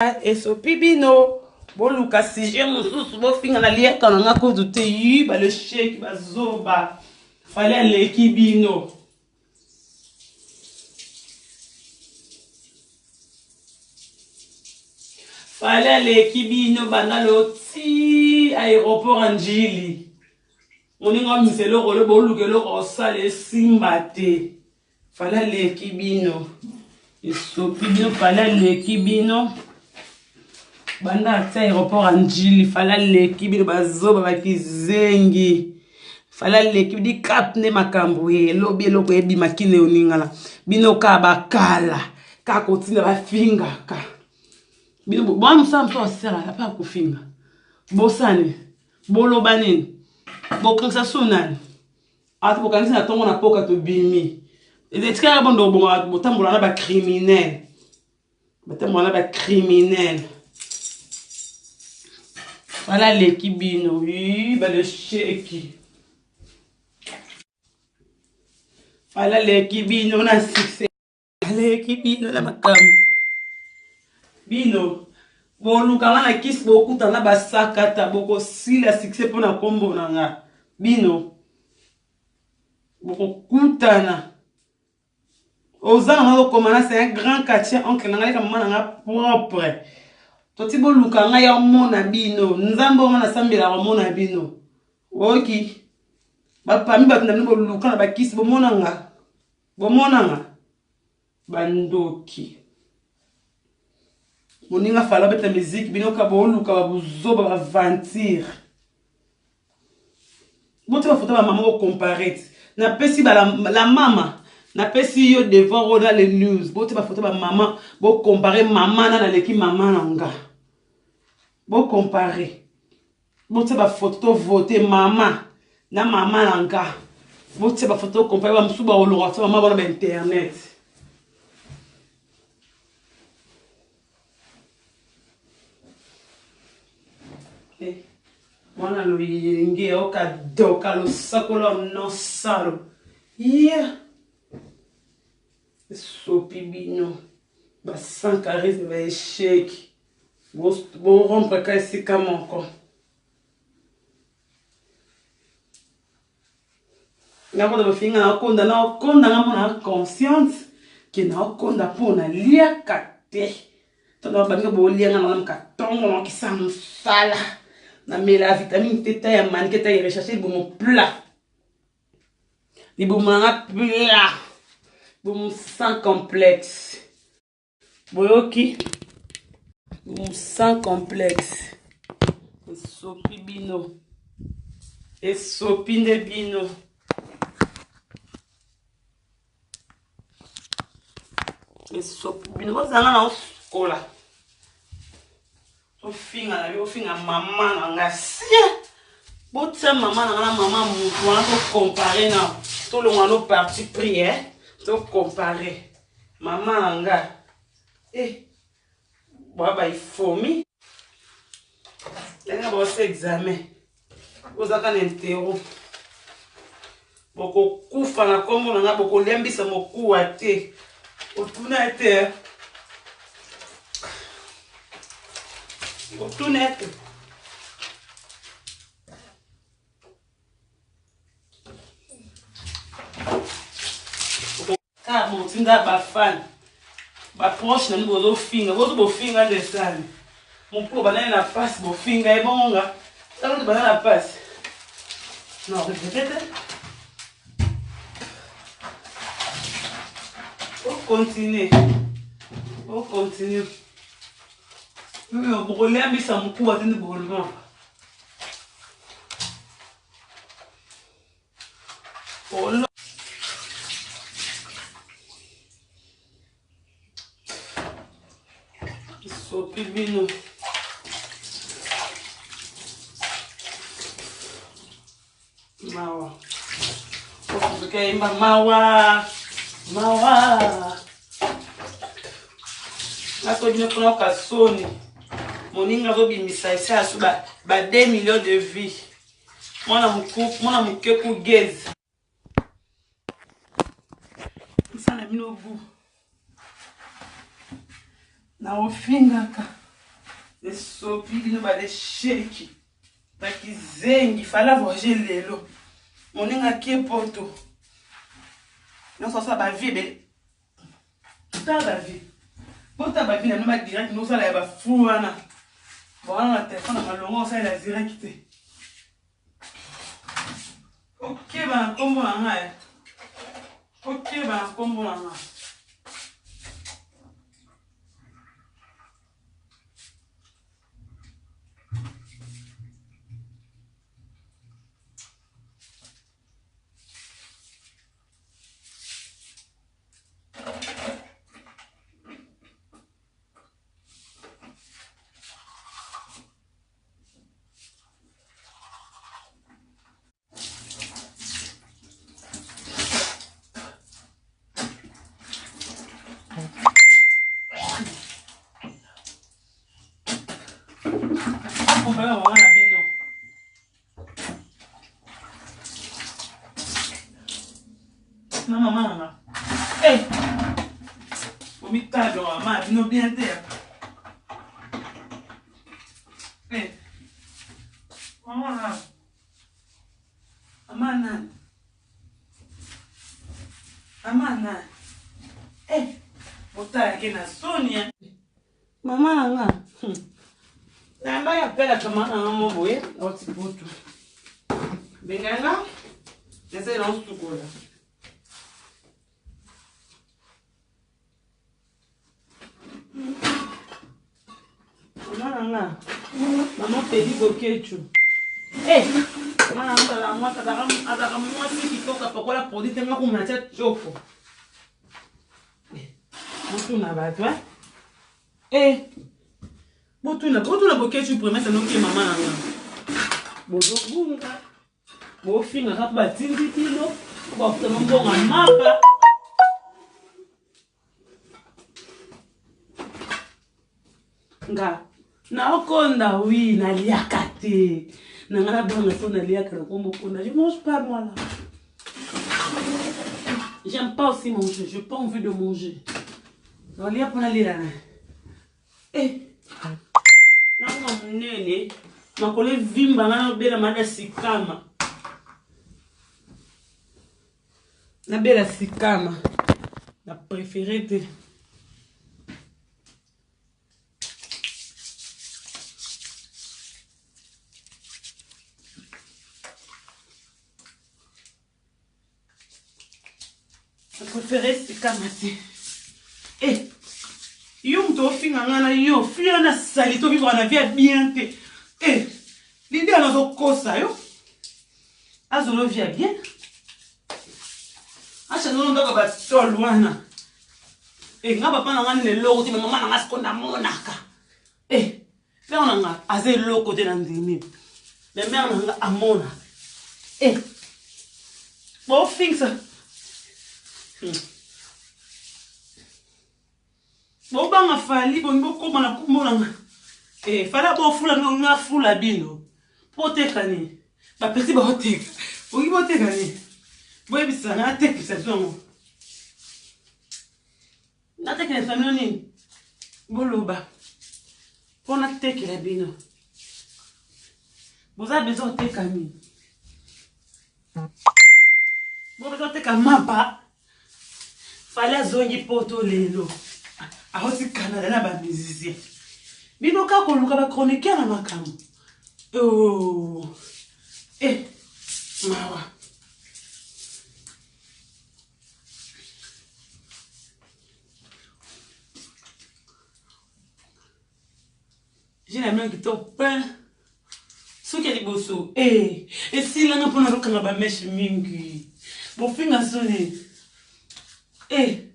esopi bino boluka sije mosusu bofinga na lieka na nga kodu te yiba le sheki bazoba fale aleki bino fale aleki bino bana loti aéroport Anjili moninga miselo kolo boluka eloko osala simba te fale aleki bino esopi bino fale aleki bino banda ata aéroport Anjili fala leki bino bazoba bakizengi fala leki di cap ne makambo elobi eloko ebima kine oningala bino ka bakala ka kotina bafinga ka bino bo musam so sera la pa kofinga bosani boloba nini bokanisa sunani ati bokanisa na tongo na poka to bimi etika bondo botambola na ba criminel batambola na ba criminel voilà l'équipe bino, oui, bah le sheki. Voilà l'équipe bino, on a succès. L'équipe bino, la macam. Bino, bon, nous, quand on a kiss beaucoup, t'en as basakata, beaucoup, si la succès pour la combo, nanga. Bino, beaucoup, koutana. Ozan, on a commandé, c'est un grand quartier, on a un propre. Toti bo luka nga ya mona bino nzambo nga na sambela wa mona bino oki ba pami ba tuna bo luka na ba kisi bo mona nga bandoki moninga fala beta musique bino ka bo luka ba buzoba ba aventure bote ba photo ba mama ko comparer na pesi ba la mama na pesi yo devant roda les news bote ba photo ba mama bo comparer mama na leki mama nga bon comparer bon c'est ba photo voter maman na maman langa bon c'est ba photo comparer ba msuba olora ça maman ba internet wana lo yinge oka doka lo sakolo no salo yeah sopi bino ba sans charisme ba échec bon rompre ka esika moko nga koda bafinga na konda nga mona conscience ke na konda pona lia kate tona banga bo lia nga na mkatongo na kisa msala na mela vitamine teta ya maniketa ya rechercher bo mon plat ni bo manga plat bo sans complexe boyoki sans complexe esopi bino esopi nde bino esopi bino bozanga na osukola ofinga na bi ofinga mama na nga sie botia mama na nga na mama mutu wana to comparer na to longa no parti pris to comparer mama na nga baba ifomi lenga bosse examen ozaka na intero boko kufa na kombo na nga boko lembisa mokuwa te otuna te otuna te ka motinda ba fan ba proche na ni bozo finga bo finga de sale mon po banana na face bo finga e bonga ça banana na face non peut-être on continue bon brûler mais ça mon po atteindre brûlement oh là sopi bino mawa okay mawa ako bino kono kasoni moninga zo bimisa isa su ba 2 millions de vies mona mukeku gez sana bino bu na ofingaka Les sopi, qui ne va les shake. Qui zengi, fallait voyager l'élo. Mon n'a qui est poto. Non, ça va vivre. Ça va vivre. Pour ta vie, nous va direct, nous allons avoir fou. Voilà, le téléphone, on va le lancer la direct. Ok, ben, comment on a? Ok, ben, comment on a? Maman, hey, on met ta dans ma vie, non bien terre. Hey, maman, maman, hey, on t'a gagné la Sonia. Maman, nanga ya pela kama ngamo boye, oti botu. Benganga, ese non sukola. Maman pedi bokechu. Eh, maman la moi ta moi qui toka pokola produit tellement qu'on m'a fait choco. Botu na ba toi. Eh. Botu na bokechu premier c'est non qui maman nga. Bozo bunga. Bo finga ka ba tindi kilo. Bo tellement bon mapa. Nga na okonda oui na liakate na ngana bonga so na liakate comme okonda je mange pas moi là. J'aime pas aussi manger, j'ai pas envie de manger. Na lia pour aller là. Eh na ko nene na ko le vimba na bela mada sikama na bela sikama na préféré te. Préféré c'est kamati. Eh, yo mto finga ngana yo, fia na sali to vivre na vie bien te. Eh, l'idée na zo kosa yo. Azolo via bien. Acha no ndoko ba tolwana. Eh, nga papa na ngani le logo ti mama na ngaskonda monaka. Eh, faire na nga aze logo te na ndimi. Le mère na nga amona. Eh. Bo finga. Bo banga fali bo koma na kumbolanga. Eh, fala bo fula nga fula bino. Poteka ni. Ba pesi ba hoteka. Bo ngi poteka ni. Bo ebisa na teka sa zongo. Na teka na famille ni. Boloba. Pona teka la bino. Bo za besoin teka ni. Bo besoin teka mapa. Fala zongi poto lelo. A aussi Canada na ba musicien. Bino ka ko luka ba chroniqueur na makamu. Oh. Eh. Mawa. J'ai la main qui top pain. So ke liboso. Eh. Et si la na pona luka na ba mesh mingi. Bo finga soni. Eh.